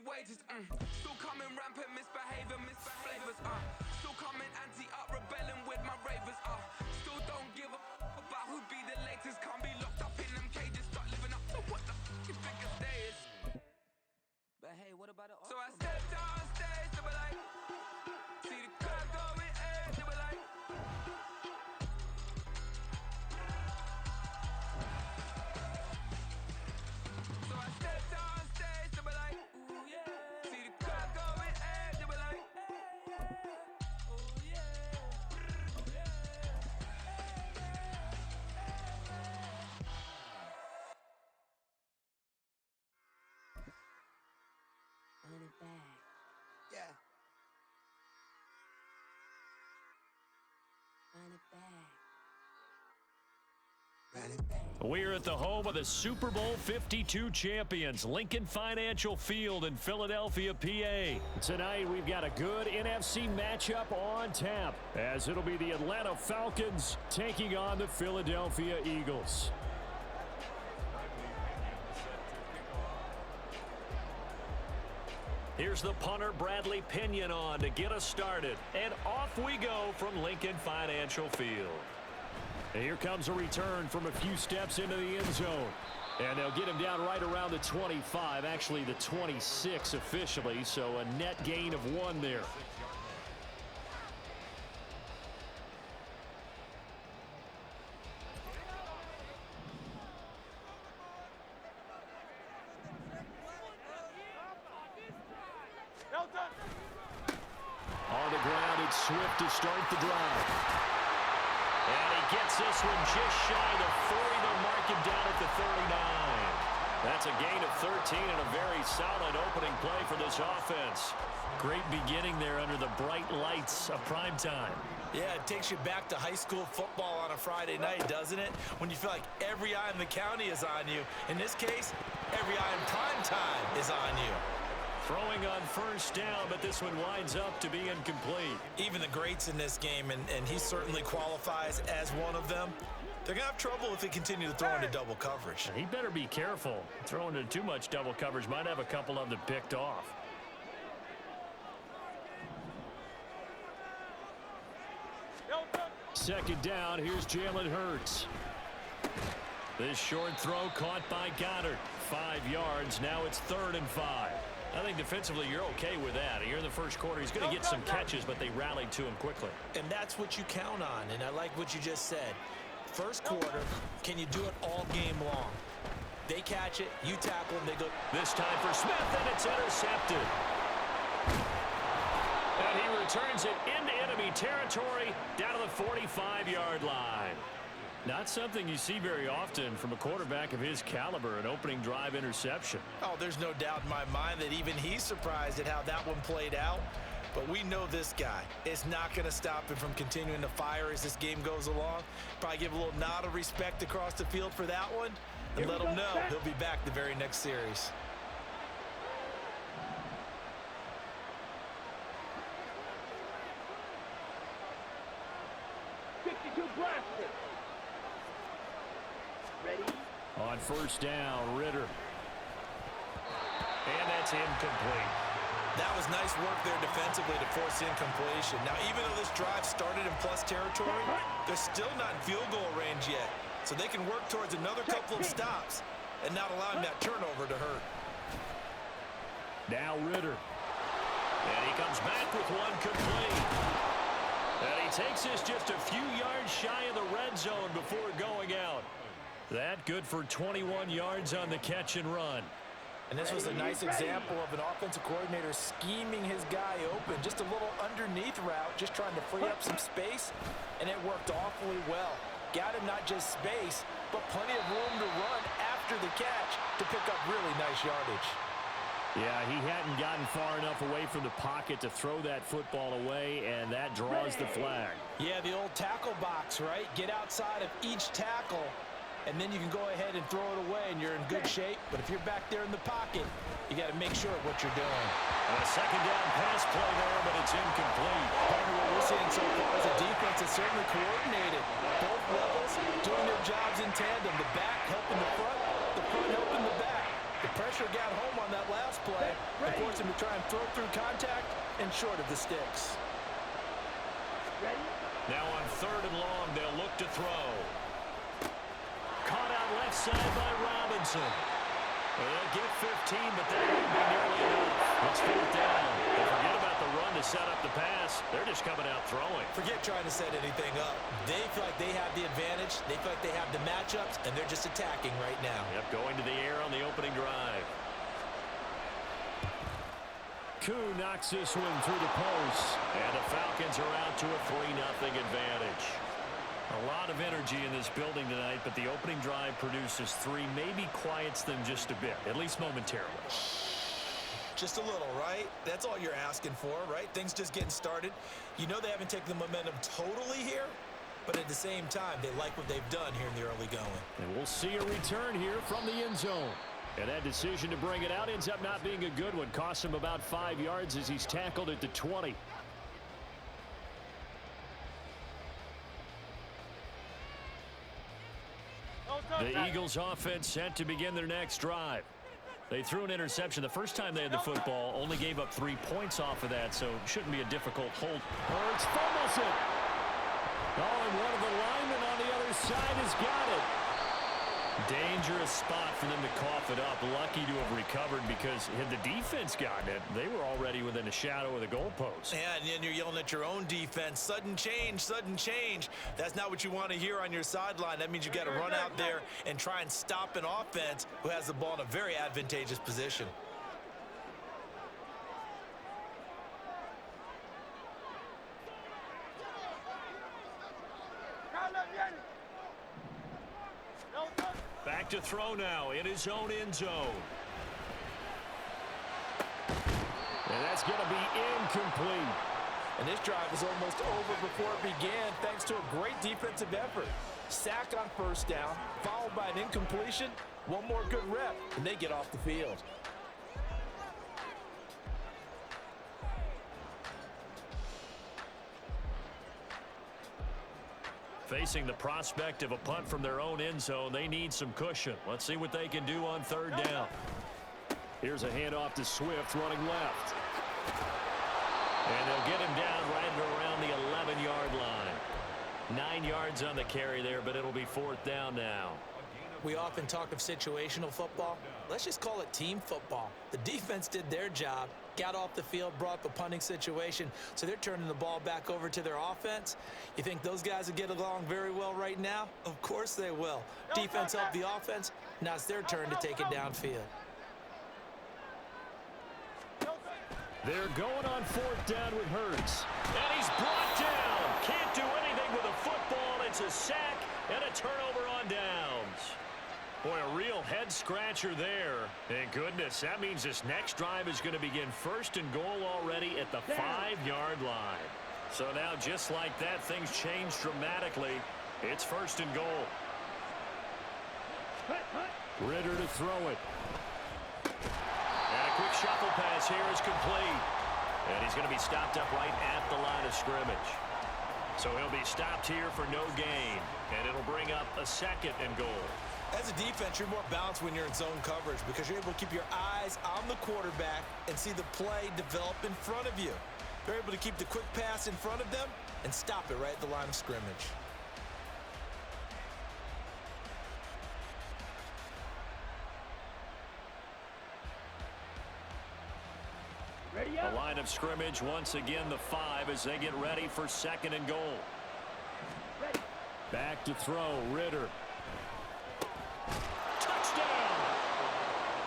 wages. Still coming rampant, misbehavior, misflavors. Still coming anti-up, rebelling with my ravers. Still don't give a about who be the latest. Can't be locked up in them cages. Start living up to what the you think a day is. But hey, what about it? So I stepped on stage, they were like, see the crowd going edge, they were like. So I stepped on stage, they were like, ooh yeah. See the crowd going edge, they were like, ooh yeah. Run it back. Yeah. Run it back. We're at the home of the Super Bowl 52 champions, Lincoln Financial Field in Philadelphia, PA. Tonight, we've got a good NFC matchup on tap, as it'll be the Atlanta Falcons taking on the Philadelphia Eagles. Here's the punter, Bradley Pinion, on to get us started. And off we go from Lincoln Financial Field. And here comes a return from a few steps into the end zone. And they'll get him down right around the 25, actually the 26 officially, so a net gain of 1 there. On the ground, it's Swift to start the drive. And he gets this one just shy of the 40. They'll mark him down at the 39. That's a gain of 13 and a very solid opening play for this offense. Great beginning there under the bright lights of prime time. Yeah, it takes you back to high school football on a Friday night, doesn't it? When you feel like every eye in the county is on you. In this case, every eye in prime time is on you. Throwing on first down, but this one winds up to be incomplete. Even the greats in this game, and he certainly qualifies as one of them, they're going to have trouble if they continue to throw into double coverage. He better be careful. Throwing into too much double coverage might have a couple of them picked off. Second down, here's Jalen Hurts. This short throw caught by Goddard. 5 yards, now it's 3rd and 5. I think defensively you're okay with that. Here in the first quarter, he's going to get some catches, but they rallied to him quickly. And that's what you count on, and I like what you just said. First quarter, can you do it all game long? They catch it, you tackle them, they go. This time for Smith, and it's intercepted. And he returns it into enemy territory down to the 45-yard line. Not something you see very often from a quarterback of his caliber, an opening drive interception. Oh, there's no doubt in my mind that even he's surprised at how that one played out. But we know this guy is not going to stop him from continuing to fire as this game goes along. Probably give a little nod of respect across the field for that one and let him know he'll be back the very next series. On first down, Ritter. And that's incomplete. That was nice work there defensively to force incompletion. Now, even though this drive started in plus territory, they're still not in field goal range yet. So they can work towards another couple of stops and not allowing that turnover to hurt. Now Ritter. And he comes back with one complete. And he takes this just a few yards shy of the red zone before going out. That good for 21 yards on the catch and run. And this was a nice example of an offensive coordinator scheming his guy open. Just a little underneath route, just trying to free up some space, and it worked awfully well. Got him not just space, but plenty of room to run after the catch to pick up really nice yardage. Yeah, he hadn't gotten far enough away from the pocket to throw that football away, and that draws the flag. Yeah, the old tackle box, right? Get outside of each tackle, and then you can go ahead and throw it away, and you're in good shape. But if you're back there in the pocket, you got to make sure of what you're doing. A second down pass play there, but it's incomplete. Partner, what we're seeing so far is the defense is certainly coordinated. Both levels doing their jobs in tandem. The back helping the front helping the back. The pressure got home on that last play, and force him to try and throw through contact and short of the sticks. Now on 3rd and long, they'll look to throw. Caught out left side by Robinson. They'll get 15, but that won't be nearly enough. It's 4th down. They forget about the run to set up the pass. They're just coming out throwing. Forget trying to set anything up. They feel like they have the advantage. They feel like they have the matchups, and they're just attacking right now. Yep, going to the air on the opening drive. Koo knocks this one through the post. And the Falcons are out to a 3-0 advantage. A lot of energy in this building tonight, but the opening drive produces 3, maybe quiets them just a bit, at least momentarily. Just a little, right? That's all you're asking for, right? Things just getting started. You know they haven't taken the momentum totally here, but at the same time, they like what they've done here in the early going. And we'll see a return here from the end zone. And that decision to bring it out ends up not being a good one. Costs him about 5 yards as he's tackled at the 20. The Eagles offense set to begin their next drive. They threw an interception the first time they had the football, only gave up 3 points off of that, so it shouldn't be a difficult hold. Hurts fumbles it. Oh, and one of the linemen on the other side has got it. Dangerous spot for them to cough it up. Lucky to have recovered because had the defense gotten it, they were already within a shadow of the goalpost. Yeah, and then you're yelling at your own defense. Sudden change, sudden change. That's not what you want to hear on your sideline. That means you got to run out there and try and stop an offense who has the ball in a very advantageous position. Back to throw now in his own end zone. And that's going to be incomplete. And this drive is almost over before it began thanks to a great defensive effort. Sack on 1st down, followed by an incompletion. One more good rep, and they get off the field. Facing the prospect of a punt from their own end zone, they need some cushion. Let's see what they can do on 3rd down. Here's a handoff to Swift running left. And they'll get him down right around the 11-yard line. 9 yards on the carry there, but it'll be 4th down now. We often talk of situational football. Let's just call it team football. The defense did their job, got off the field, brought up a punting situation, so they're turning the ball back over to their offense. You think those guys will get along very well right now? Of course they will. Defense helped the offense. Now it's their turn to take it downfield. They're going on 4th down with Hurts. And he's brought down. Can't do anything with a football. It's a sack and a turnover on downs. Boy, a real head-scratcher there. And goodness, that means this next drive is going to begin 1st and goal already at the 5-yard line. So now, just like that, things change dramatically. It's 1st and goal. Ritter to throw it. And a quick shuffle pass here is complete. And he's going to be stopped up right at the line of scrimmage. So he'll be stopped here for no gain. And it'll bring up a 2nd and goal. As a defense, you're more balanced when you're in zone coverage because you're able to keep your eyes on the quarterback and see the play develop in front of you. They're able to keep the quick pass in front of them and stop it right at the line of scrimmage. The line of scrimmage once again the 5 as they get ready for 2nd and goal. Back to throw, Ritter. Touchdown!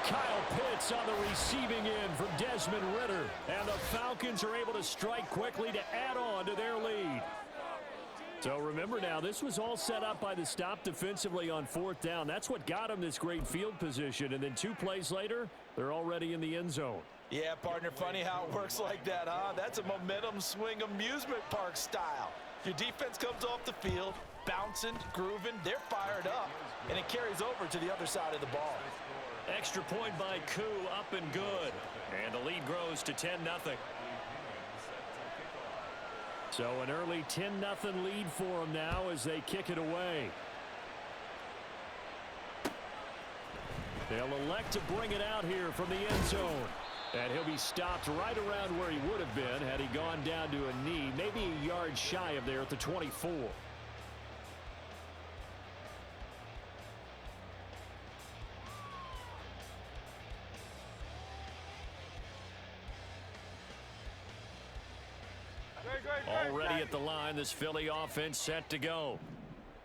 Kyle Pitts on the receiving end from Desmond Ritter. And the Falcons are able to strike quickly to add on to their lead. So remember now, this was all set up by the stop defensively on 4th down. That's what got them this great field position. And then 2 plays later, they're already in the end zone. Yeah, partner, funny how it works like that, huh? That's a momentum swing amusement park style. Your defense comes off the field, bouncing, grooving, they're fired up, and it carries over to the other side of the ball. Extra point by Koo, up and good. And the lead grows to 10-0. So an early 10-0 lead for them now as they kick it away. They'll elect to bring it out here from the end zone. And he'll be stopped right around where he would have been had he gone down to a knee, maybe a yard shy of there at the 24. Already at the line, this Philly offense set to go.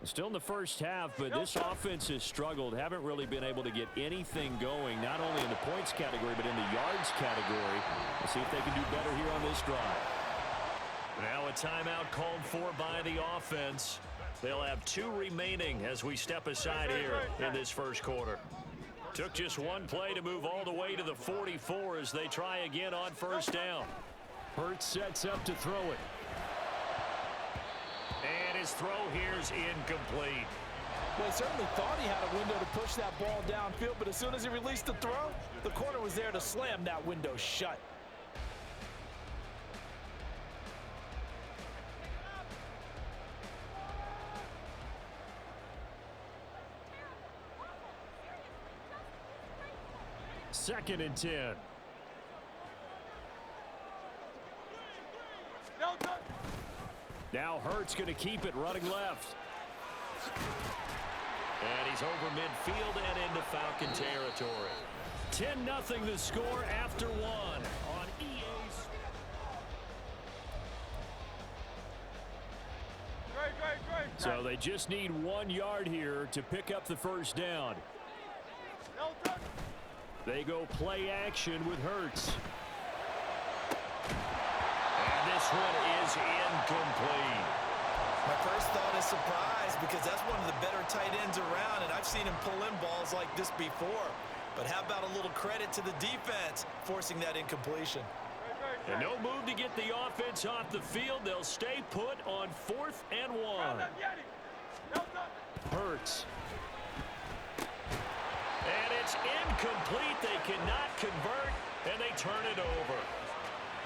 Still in the first half, but this offense has struggled. Haven't really been able to get anything going, not only in the points category, but in the yards category. We'll see if they can do better here on this drive. Now a timeout called for by the offense. They'll have 2 remaining as we step aside here in this first quarter. Took just one play to move all the way to the 44 as they try again on first down. Hurts sets up to throw it. And his throw here's incomplete. Well, he certainly thought he had a window to push that ball downfield, but as soon as he released the throw, the corner was there to slam that window shut. Second and 10. Now Hurts going to keep it running left. And he's over midfield and into Falcon territory. 10-0 the score after 1 on EA's. So they just need 1 yard here to pick up the first down. They go play action with Hurts. And this one is incomplete. My first thought is surprise because that's one of the better tight ends around, and I've seen him pull in balls like this before. But how about a little credit to the defense forcing that incompletion? And no move to get the offense off the field. They'll stay put on 4th and 1. Hurts. And it's incomplete. They cannot convert, and they turn it over.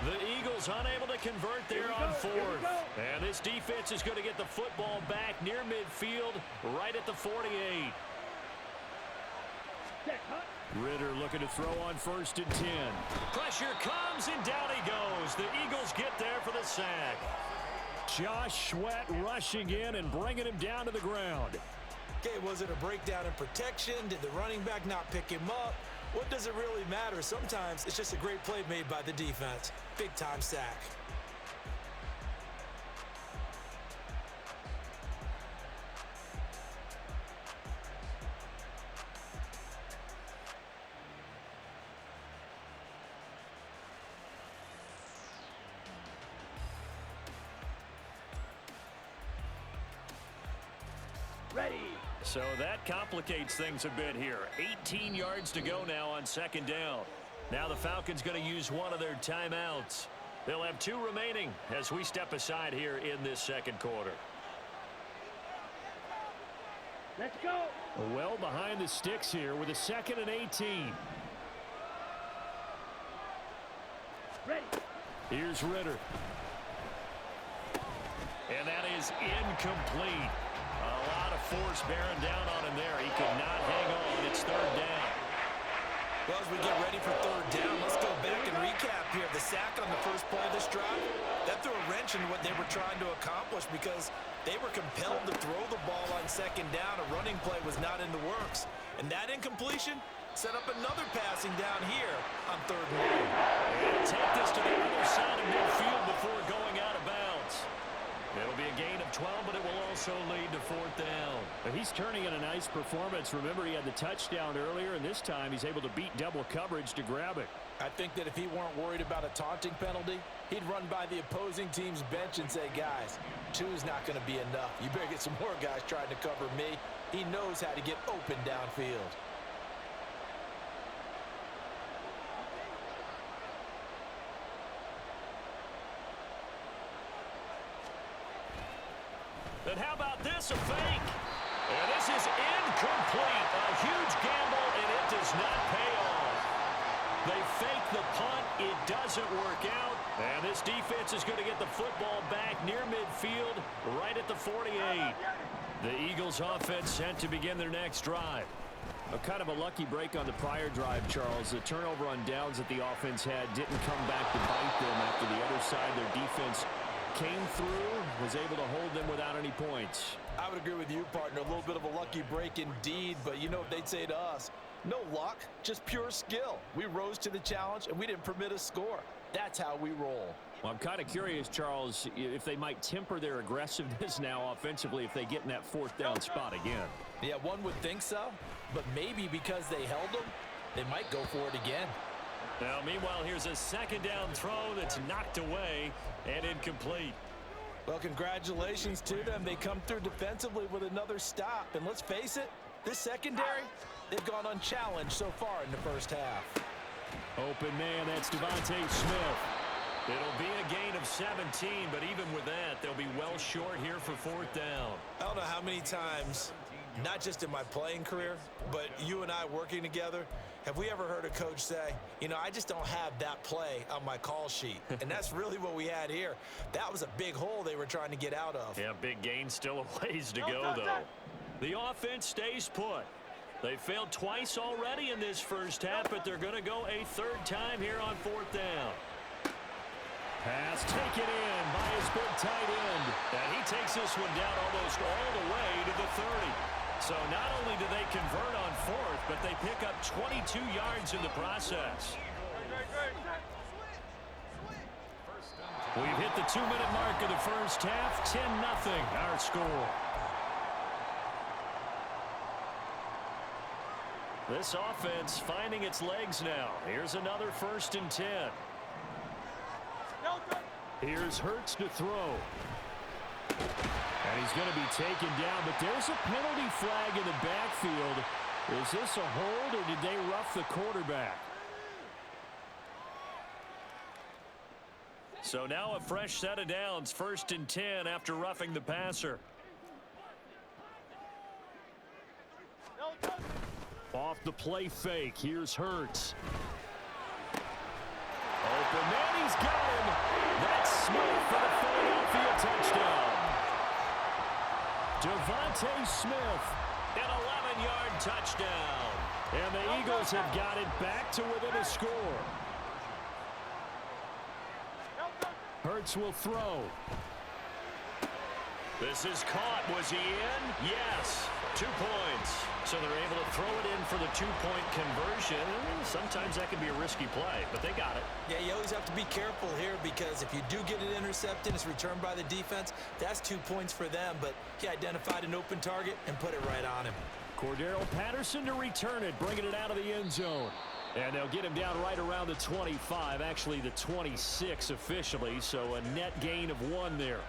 The Eagles unable to convert there on 4th. And this defense is going to get the football back near midfield, right at the 48. Ritter looking to throw on 1st and 10. Pressure comes, and down he goes. The Eagles get there for the sack. Josh Sweat rushing in and bringing him down to the ground. Okay, was it a breakdown in protection? Did the running back not pick him up? What does it really matter? Sometimes it's just a great play made by the defense. Big-time sack. Ready. So that complicates things a bit here. 18 yards to go now on 2nd down. Now the Falcons going to use one of their timeouts. They'll have 2 remaining as we step aside here in this 2nd quarter. Let's go. Well behind the sticks here with a 2nd and 18. Ready. Here's Ritter. And that is incomplete. A lot of force bearing down on him there. He could not hang on. It's 3rd down. Well, as we get ready for 3rd down, let's go back and recap here. The sack on the first play of this drive, that threw a wrench in what they were trying to accomplish because they were compelled to throw the ball on 2nd down. A running play was not in the works. And that incompletion set up another passing down here on 3rd and 1. And take this to the other side of midfield before going out of bounds. It'll be a gain of 12, but it will also lead to 4th down. But he's turning in a nice performance. Remember, he had the touchdown earlier, and this time he's able to beat double coverage to grab it. I think that if he weren't worried about a taunting penalty, he'd run by the opposing team's bench and say, guys, 2 is not going to be enough. You better get some more guys trying to cover me. He knows how to get open downfield. And how about this, a fake? And this is incomplete. A huge gamble, and it does not pay off. They fake the punt. It doesn't work out. And this defense is going to get the football back near midfield, right at the 48. The Eagles offense set to begin their next drive. Kind of a lucky break on the prior drive, Charles. The turnover on downs that the offense had didn't come back to bite them after the other side. Their defense came through, was able to hold them without any points. I would agree with you, partner. A little bit of a lucky break indeed, but you know what they'd say to us? No luck, just pure skill. We rose to the challenge, and we didn't permit a score. That's how we roll. Well, I'm kind of curious, Charles, if they might temper their aggressiveness now offensively if they get in that fourth down spot again. Yeah, one would think so, but maybe because they held them, they might go for it again. Now, meanwhile, here's a second down throw that's knocked away and incomplete. Well, congratulations to them. They come through defensively with another stop. And let's face it, this secondary, they've gone unchallenged so far in the first half. Open man, that's Devontae Smith. It'll be a gain of 17, but even with that, they'll be well short here for fourth down. I don't know how many times, not just in my playing career, but you and I working together, have we ever heard a coach say, you know, I just don't have that play on my call sheet? And that's really what we had here. That was a big hole they were trying to get out of. Yeah, big gain, still a ways to go, though. The offense stays put. They failed twice already in this first half, but they're going to go a third time here on fourth down. Pass taken in by his big tight end. And he takes this one down almost all the way to the 30. So not only do they convert on fourth, but they pick up 22 yards in the process. We've hit the 2-minute mark of the first half. 10-0 our score. This offense finding its legs now. Here's another 1st and 10. Here's Hurts to throw. And he's going to be taken down, but there's a penalty flag in the backfield. Is this a hold, or did they rough the quarterback? So now a fresh set of downs, 1st and 10 after roughing the passer. Off the play fake, here's Hurts. Open man, he's got him. That's Smith for the Philadelphia touchdown. Devontae Smith, an 11-yard touchdown. And the Eagles have got it back to within a score. Hurts will throw. This is caught. Was he in? Yes. 2 points. So they're able to throw it in for the 2-point conversion. Sometimes that can be a risky play, but they got it. Yeah, you always have to be careful here because if you do get it intercepted, it's returned by the defense. That's 2 points for them, but he identified an open target and put it right on him. Cordero Patterson to return it, bringing it out of the end zone. And they'll get him down right around the 25, actually the 26 officially, so a net gain of 1 there.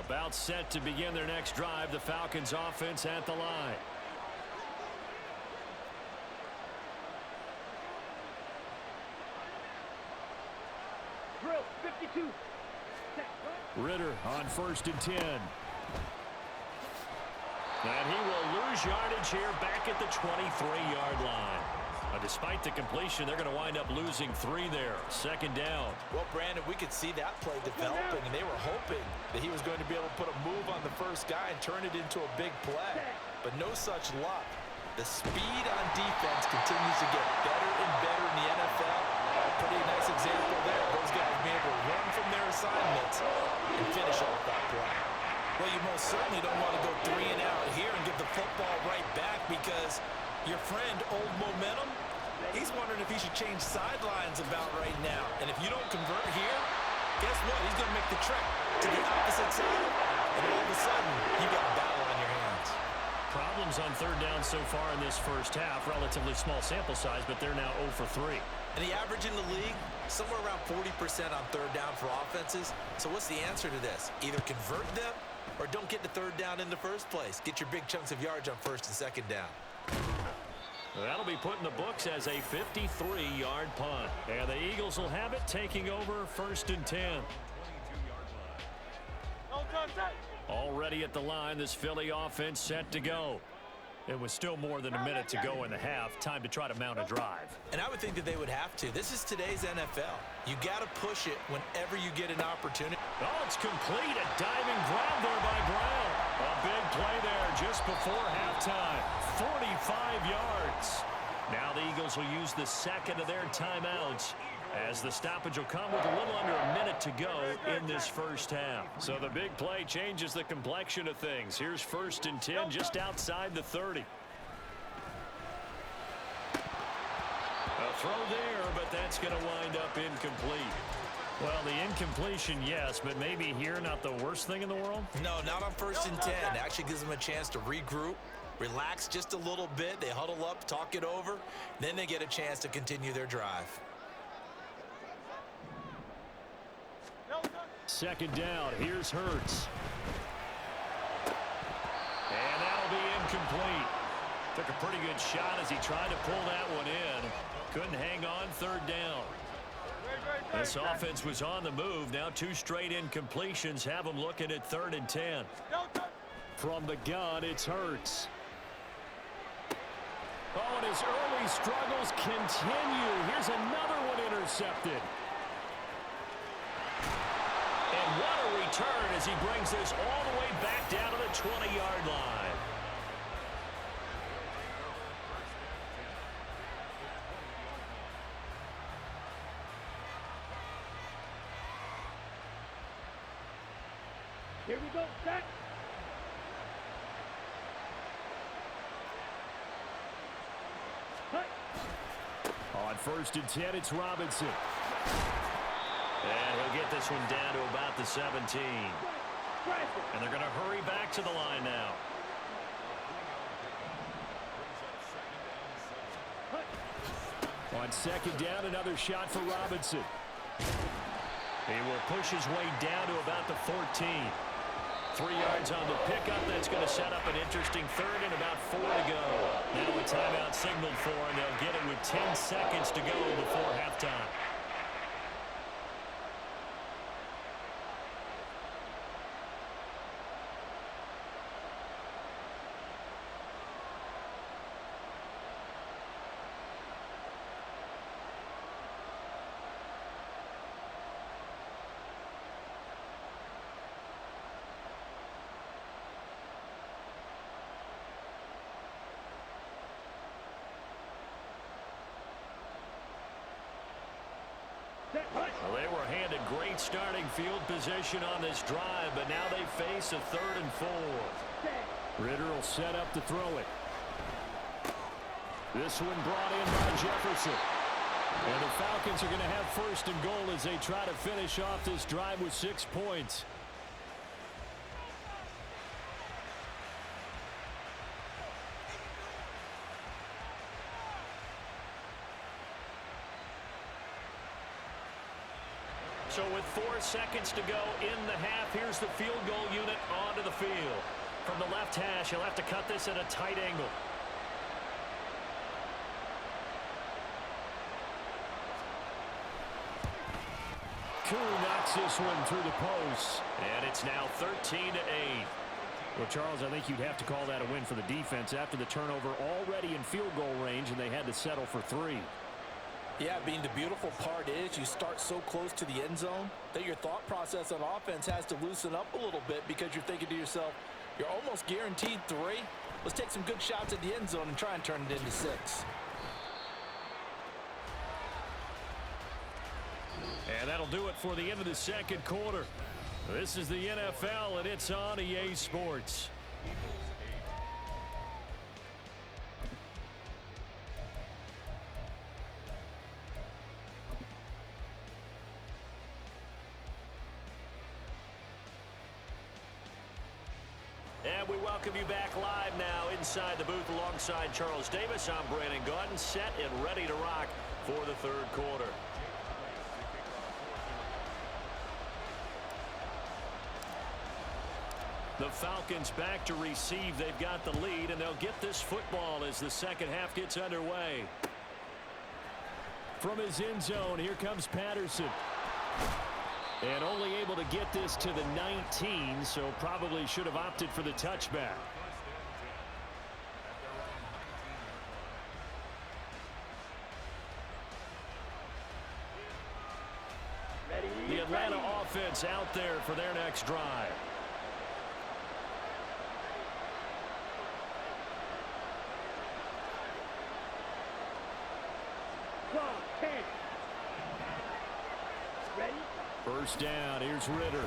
About set to begin their next drive, the Falcons offense at the line. Drill 52. Ritter on 1st and 10. And he will lose yardage here back at the 23-yard line. Despite the completion, they're going to wind up losing 3 there. 2nd down. Well, Brandon, we could see that play developing, and they were hoping that he was going to be able to put a move on the first guy and turn it into a big play. But no such luck. The speed on defense continues to get better and better in the NFL. Pretty nice example there. Those guys being able to run from their assignments and finish off that play. Well, you most certainly don't want to go 3 and out here and give the football right back because your friend, Old Momentum, he's wondering if he should change sidelines about right now. And if you don't convert here, guess what? He's going to make the trek to the opposite side. And all of a sudden, you've got a battle on your hands. Problems on 3rd down so far in this first half. Relatively small sample size, but they're now 0 for 3. And the average in the league, somewhere around 40% on 3rd down for offenses. So what's the answer to this? Either convert them or don't get the 3rd down in the first place. Get your big chunks of yards on 1st and 2nd down. That'll be put in the books as a 53-yard punt. And the Eagles will have it, taking over 1st and 10. Already at the line, this Philly offense set to go. It was still more than a minute to go in the half. Time to try to mount a drive. And I would think that they would have to. This is today's NFL. You got to push it whenever you get an opportunity. Oh, it's complete. A diving grab there by Brown. A big play there just before halftime. 45 yards. Now the Eagles will use the second of their timeouts, as the stoppage will come with a little under a minute to go in this first half. So the big play changes the complexion of things. Here's 1st and 10 just outside the 30. A throw there, but that's going to wind up incomplete. Well, the incompletion, yes, but maybe here not the worst thing in the world? No, not on 1st and 10. It actually gives them a chance to regroup, relax just a little bit. They huddle up, talk it over. Then they get a chance to continue their drive. 2nd down. Here's Hurts. And that'll be incomplete. Took a pretty good shot as he tried to pull that one in. Couldn't hang on 3rd down. This offense was on the move. Now 2 straight incompletions have them looking at 3rd and 10. From the gun, it's Hurts. Oh, and his early struggles continue. Here's another one intercepted. And what a return as he brings this all the way back down to the 20-yard line. Here we go, set. On 1st and 10, it's Robinson. And he'll get this one down to about the 17. And they're going to hurry back to the line now. On 2nd down, another shot for Robinson. He will push his way down to about the 14. 3 yards on the pickup. That's going to set up an interesting 3rd and about 4 to go. Now a timeout signaled for, and they'll get it with 10 seconds to go before halftime. Well, they were handed great starting field position on this drive, but now they face a 3rd and 4. Ritter will set up to throw it. This one brought in by Jefferson. And the Falcons are going to have 1st and goal as they try to finish off this drive with 6 points. So with 4 seconds to go in the half, here's the field goal unit onto the field. From the left hash, he'll have to cut this at a tight angle. Koo knocks this one through the post. And it's now 13-8. Well, Charles, I think you'd have to call that a win for the defense after the turnover already in field goal range, and they had to settle for 3. Yeah, the beautiful part is you start so close to the end zone that your thought process on offense has to loosen up a little bit, because you're thinking to yourself, you're almost guaranteed 3. Let's take some good shots at the end zone and try and turn it into 6. And that'll do it for the end of the 2nd quarter. This is the NFL, and it's on EA Sports. And we welcome you back live now inside the booth alongside Charles Davis. I'm Brandon Gaudin, set and ready to rock for the 3rd quarter. The Falcons back to receive. They've got the lead, and they'll get this football as the 2nd half gets underway. From his end zone, here comes Patterson. And only able to get this to the 19, so probably should have opted for the touchback. The Atlanta offense out there for their next drive. First down, here's Ritter.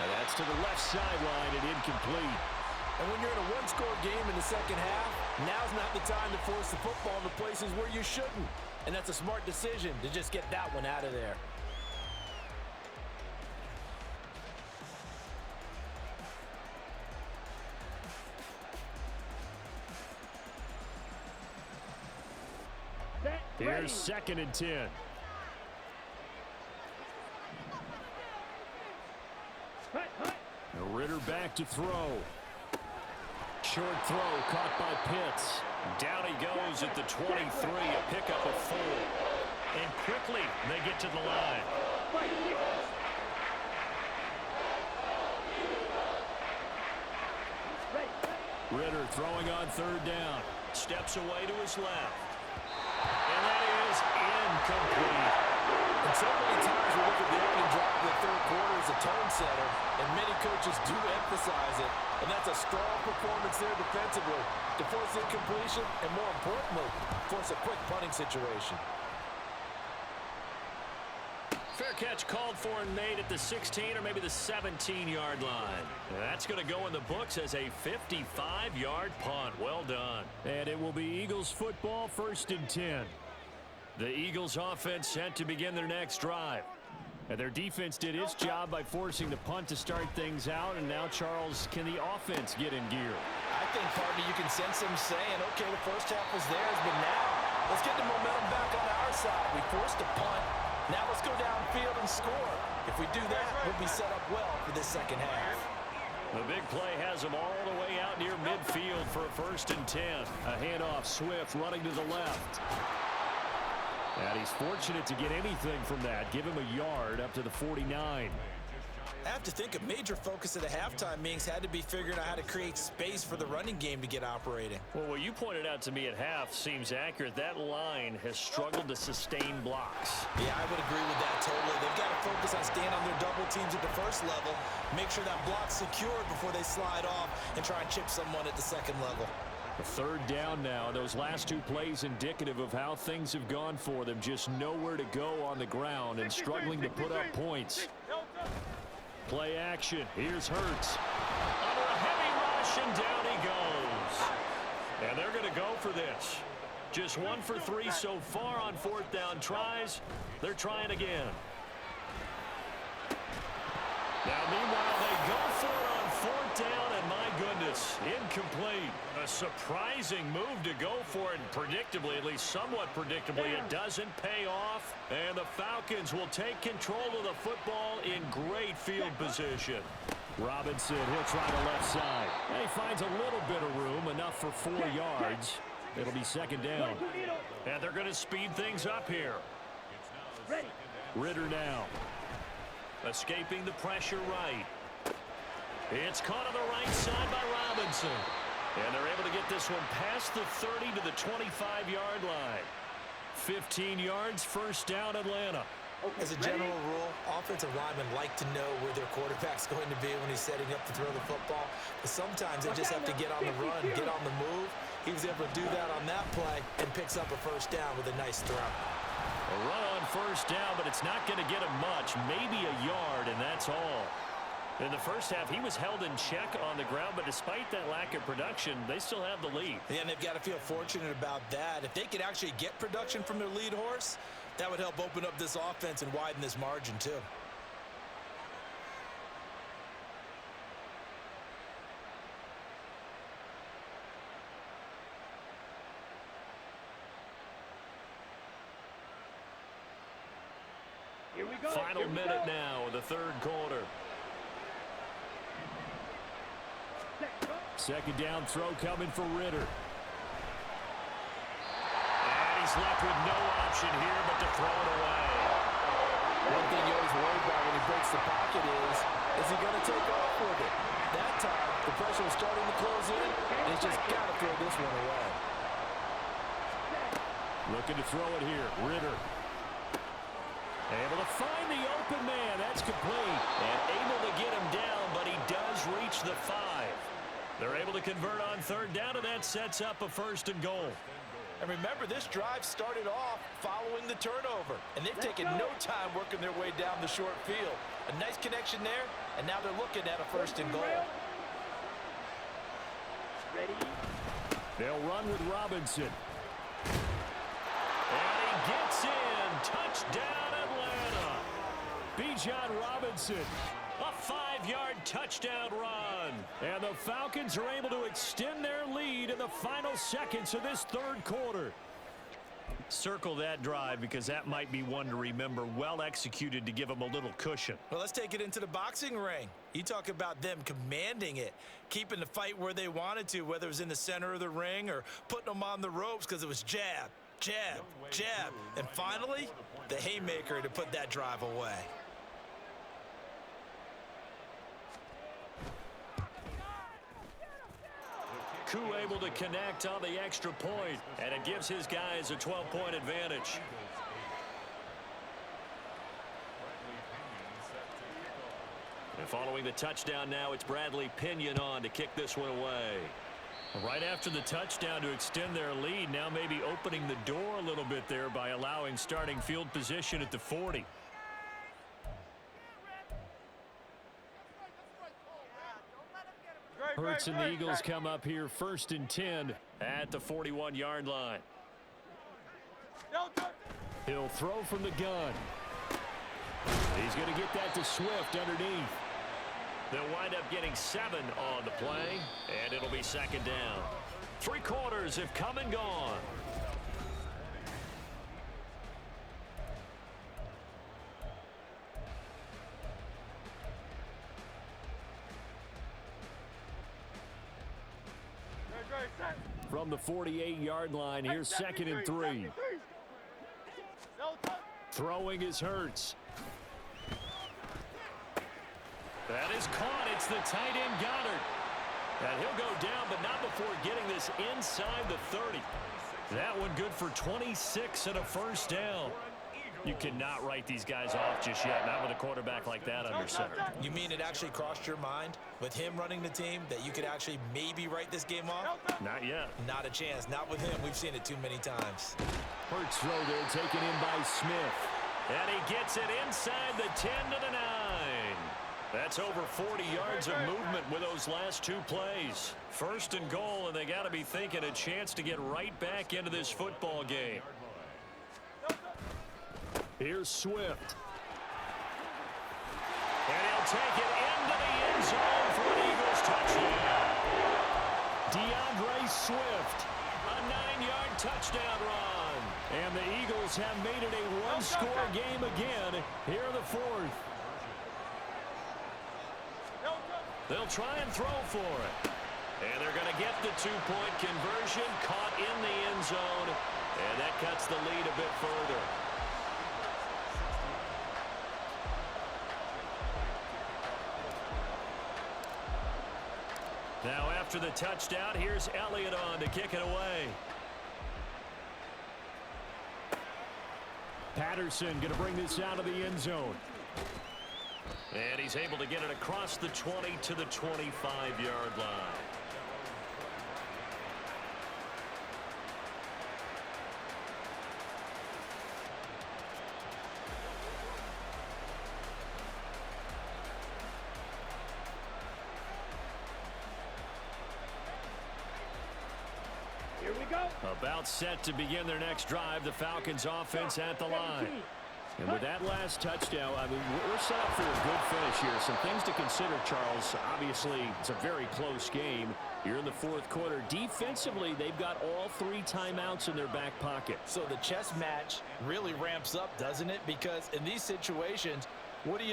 And that's to the left sideline and incomplete. And when you're in a one-score game in the second half, now's not the time to force the football into places where you shouldn't. And that's a smart decision to just get that one out of there. Here's 2nd and 10. Ritter back to throw. Short throw caught by Pitts. Down he goes at the 23, a pickup of 4. And quickly they get to the line. Ritter throwing on 3rd down. Steps away to his left. And that is incomplete. And so many times we look at the opening drive of the third quarter as a tone setter, and many coaches do emphasize it. And that's a strong performance there defensively to force incompletion and, more importantly, force a quick punting situation. Fair catch called for and made at the 16 or maybe the 17-yard line. That's going to go in the books as a 55-yard punt. Well done. And it will be Eagles football, 1st and 10. The Eagles offense set to begin their next drive. And their defense did its job by forcing the punt to start things out. And now, Charles, can the offense get in gear? I think, partner, you can sense them saying, okay, the first half was theirs, but now let's get the momentum back on our side. We forced a punt. Now let's go downfield and score. If we do that, we'll be set up well for this second half. The big play has him all the way out near midfield for a 1st and 10. A handoff, Swift running to the left. And he's fortunate to get anything from that. Give him a yard up to the 49. I have to think a major focus of the halftime meetings had to be figuring out how to create space for the running game to get operating. Well, what you pointed out to me at half seems accurate. That line has struggled to sustain blocks. Yeah, I would agree with that totally. They've got to focus on staying on their double teams at the first level, make sure that block's secured before they slide off and try and chip someone at the second level. A 3rd down now. Those last 2 plays indicative of how things have gone for them. Just nowhere to go on the ground and struggling to put up points. Play action. Here's Hurts. Under a heavy rush, and down he goes. And they're going to go for this. Just 1 for 3 so far on 4th down tries. They're trying again. Now, meanwhile, they go for it on 4th down, and my goodness, incomplete. A surprising move to go for it, and predictably, at least somewhat predictably, it doesn't pay off. And the Falcons will take control of the football in great field position. Robinson, he'll try the left side. And he finds a little bit of room, enough for 4 yards. It'll be 2nd down. And they're going to speed things up here. Ritter now. Escaping the pressure right. It's caught on the right side by Robinson. And they're able to get this one past the 30 to the 25-yard line. 15 yards, 1st down, Atlanta. As a general rule, offensive linemen like to know where their quarterback's going to be when he's setting up to throw the football. But sometimes they just have to get on the run, get on the move. He was able to do that on that play and picks up a 1st down with a nice throw. A run on 1st down, but it's not going to get him much. Maybe a yard, and that's all. In the first half, he was held in check on the ground, but despite that lack of production, they still have the lead. Yeah, and they've got to feel fortunate about that. If they could actually get production from their lead horse, that would help open up this offense and widen this margin, too. Here we go. Final minute now in the 3rd quarter. 2nd down throw coming for Ritter. And he's left with no option here but to throw it away. One thing you always worry about when he breaks the pocket is he going to take off with it? That time, the pressure was starting to close in, and he's just got to throw this one away. Looking to throw it here. Ritter. Able to find the open man. That's complete. And able to get him down, but he does reach the 5. They're able to convert on 3rd down, and that sets up a 1st and goal. And remember, this drive started off following the turnover, and they've taken no time working their way down the short field. A nice connection there, and now they're looking at a 1st and goal. Ready? They'll run with Robinson. And he gets in. Touchdown, Atlanta. Bijan Robinson. A 5-yard touchdown run. And the Falcons are able to extend their lead in the final seconds of this 3rd quarter. Circle that drive because that might be one to remember. Well executed to give them a little cushion. Well, let's take it into the boxing ring. You talk about them commanding it, keeping the fight where they wanted to, whether it was in the center of the ring or putting them on the ropes because it was jab, jab, jab. And finally, the haymaker to put that drive away. Koo able to connect on the extra point, and it gives his guys a 12-point advantage. And following the touchdown now, it's Bradley Pinion on to kick this one away. Right after the touchdown to extend their lead, now maybe opening the door a little bit there by allowing starting field position at the 40. Hurts and the Eagles come up here 1st and 10 at the 41-yard line. He'll throw from the gun. He's going to get that to Swift underneath. They'll wind up getting 7 on the play, and it'll be 2nd down. 3 quarters have come and gone. From the 48-yard line, here's 2nd and 3. Throwing is Hurts. That is caught. It's the tight end Goddard. And he'll go down, but not before getting this inside the 30. That one good for 26 and a 1st down. You cannot write these guys off just yet, not with a quarterback like that under center. You mean it actually crossed your mind with him running the team that you could actually maybe write this game off? Not yet. Not a chance. Not with him. We've seen it too many times. Hurts throw there, taken in by Smith. And he gets it inside the 10 to the 9. That's over 40 yards of movement with those last 2 plays. 1st and goal, and they got to be thinking a chance to get right back into this football game. Here's Swift. And he'll take it into the end zone for an Eagles touchdown. DeAndre Swift, a 9-yard touchdown run. And the Eagles have made it a 1-score game again here in the 4th. They'll try and throw for it. And they're going to get the 2-point conversion, caught in the end zone. And that cuts the lead a bit further. Now after the touchdown, here's Elliott on to kick it away. Patterson going to bring this out of the end zone. And he's able to get it across the 20 to the 25-yard line. Here we go. About set to begin their next drive, the Falcons offense at the line. And with that last touchdown, I mean, we're set up for a good finish here. Some things to consider, Charles. Obviously, it's a very close game. You're in the 4th quarter. Defensively, they've got all 3 timeouts in their back pocket. So the chess match really ramps up, doesn't it? Because in these situations, what do?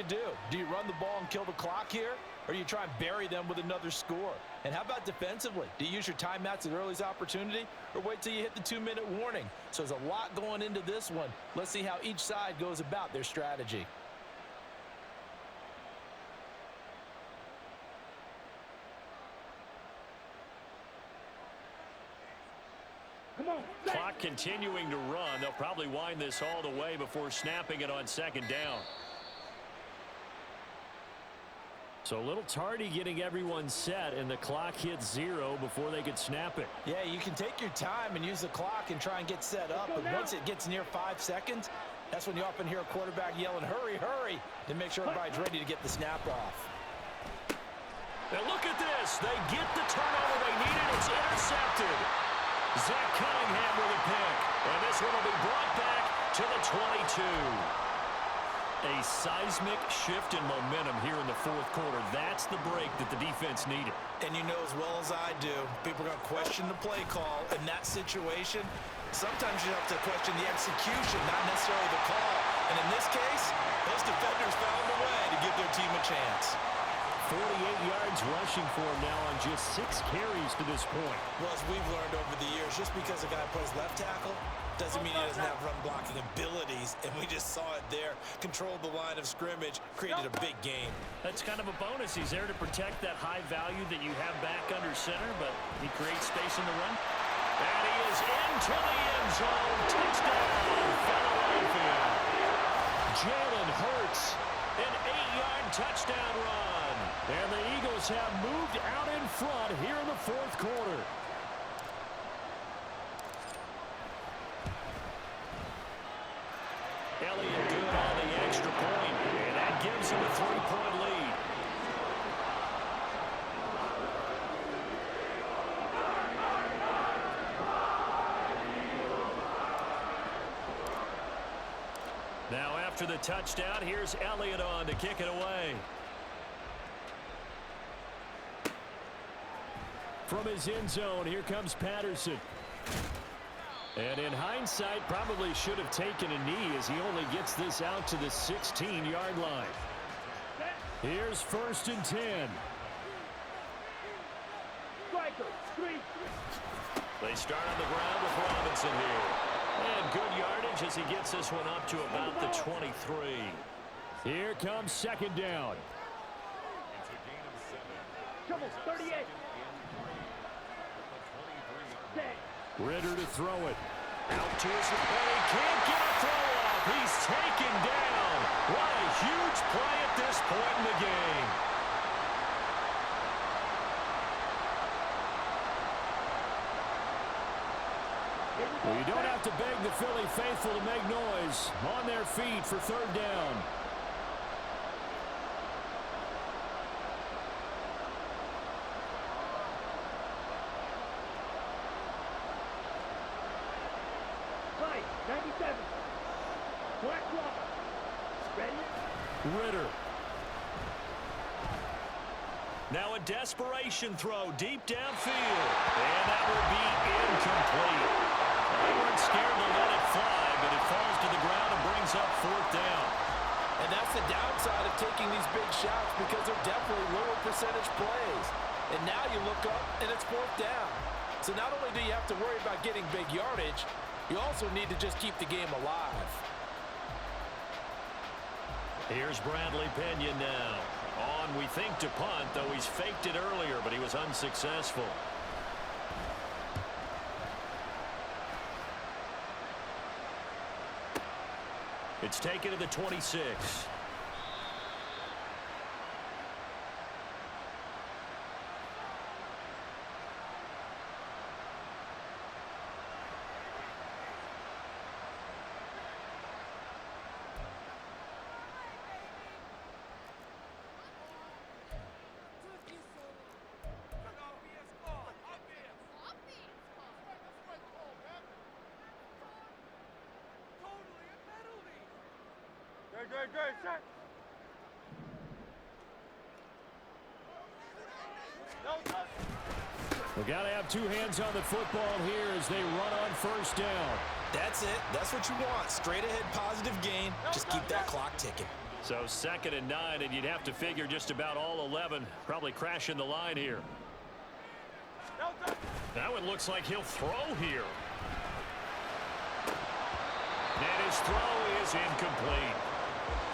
Do you run the ball and kill the clock here? Or do you try and bury them with another score? And how about defensively? Do you use your timeouts at earliest opportunity or wait till you hit the 2-minute warning? So there's a lot going into this one. Let's see how each side goes about their strategy. Come on. Clock continuing to run. They'll probably wind this all the way before snapping it on 2nd down. So a little tardy getting everyone set, and the clock hits 0 before they could snap it. Yeah, you can take your time and use the clock and try and get set up, but once it gets near 5 seconds, that's when you often hear a quarterback yelling, hurry, hurry, to make sure everybody's ready to get the snap off. And look at this. They get the turnover they needed. It's intercepted. Zach Cunningham with a pick. And this one will be brought back to the 22. A seismic shift in momentum here in the fourth quarter. That's the break that the defense needed. And you know as well as I do, people are going to question the play call in that situation. Sometimes you have to question the execution, not necessarily the call. And in this case, those defenders found a way to give their team a chance. 48 yards rushing for him now on just 6 carries to this point. Well, as we've learned over the years, just because a guy plays left tackle doesn't mean he doesn't have run blocking abilities, and we just saw it there. Controlled the line of scrimmage, created a big game. That's kind of a bonus. He's there to protect that high value that you have back under center, but he creates space in the run. And he is into the end zone. Touchdown, Philadelphia. Jalen Hurts, an 8-yard touchdown run. And the Eagles have moved out in front here in the fourth quarter. Elliott good on the extra point, and that gives him a 3-point lead. Now after the touchdown, here's Elliott on to kick it away. From his end zone, here comes Patterson. And in hindsight, probably should have taken a knee as he only gets this out to the 16-yard line. Here's 1st and 10. They start on the ground with Robinson here. And good yardage as he gets this one up to about the 23. Here comes 2nd down. Come on, 38. Ritter to throw it. Out to his right. He can't get a throw off. He's taken down. What a huge play at this point in the game. Well, you don't have to beg the Philly faithful to make noise. On their feet for 3rd down. Ritter. Now a desperation throw deep downfield. And that will be incomplete. They weren't scared to let it fly, but it falls to the ground and brings up 4th down. And that's the downside of taking these big shots because they're definitely lower percentage plays. And now you look up and it's 4th down. So not only do you have to worry about getting big yardage, you also need to just keep the game alive. Here's Bradley Pena now. On, we think, to punt, though he's faked it earlier, but he was unsuccessful. It's taken to the 26. We got to have 2 hands on the football here as they run on 1st down. That's it. That's what you want. Straight ahead positive gain. Just keep that clock ticking. So 2nd and 9, and you'd have to figure just about all 11 probably crashing the line here. Now it looks like he'll throw here. And his throw is incomplete.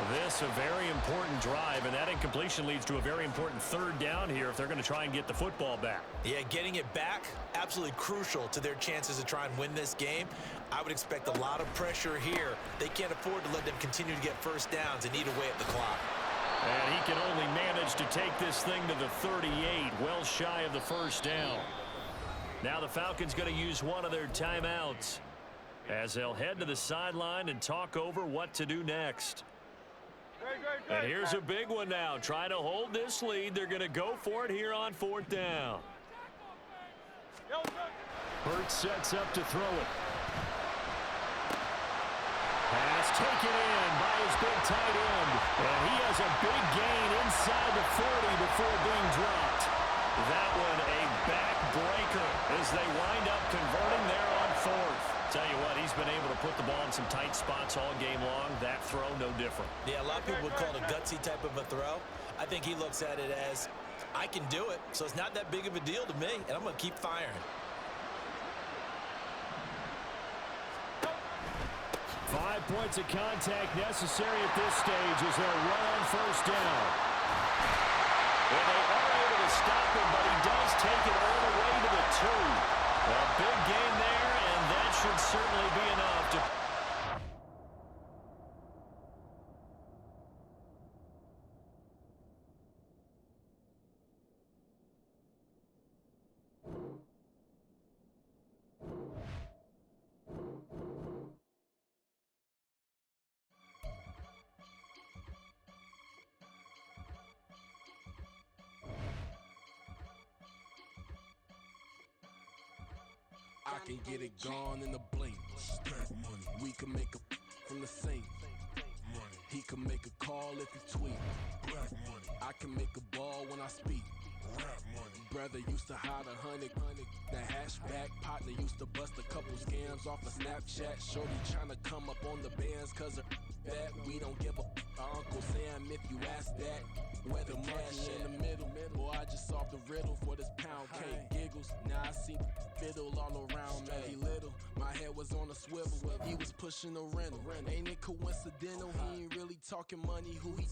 This a very important drive, and that incompletion leads to a very important 3rd down here if they're going to try and get the football back. Yeah, getting it back, absolutely crucial to their chances to try and win this game. I would expect a lot of pressure here. They can't afford to let them continue to get 1st downs and eat away at the clock. And he can only manage to take this thing to the 38, well shy of the first down. Now the Falcons going to use one of their timeouts as they'll head to the sideline and talk over what to do next. And here's a big one now. Trying to hold this lead. They're going to go for it here on 4th down. Hurts sets up to throw it. Pass taken in by his big tight end. And he has a big gain inside the 40 before being dropped. That one a backbreaker as they wind up converting there on 4th. Tell you what, he's been able to put the ball in some tight spots all game long. That throw, no different. Yeah, a lot of people would call it a gutsy type of a throw. I think he looks at it as, I can do it, so it's not that big of a deal to me, and I'm going to keep firing. 5 points of contact necessary at this stage as they'll run on 1st down. And they are able to stop him, but he does take it all the way to the 2. A big gain there, and that should certainly be enough to... I can get it gone in a blink. We can make a from the sink. He can make a call if he tweet. I can make a ball when I speak. Brother used to hide 100. The hatchback partner used to bust a couple scams off of Snapchat. Shorty tryna come up on the bands cause of that. We don't give a Uncle Sam if you ask that. Where the cash in the middle. Boy, I just solved the riddle for this pound cake. Giggles, now I see fiddle all around me. He little, my head was on a swivel. He was pushing a rental. Ain't it coincidental? He ain't really talking money. Who he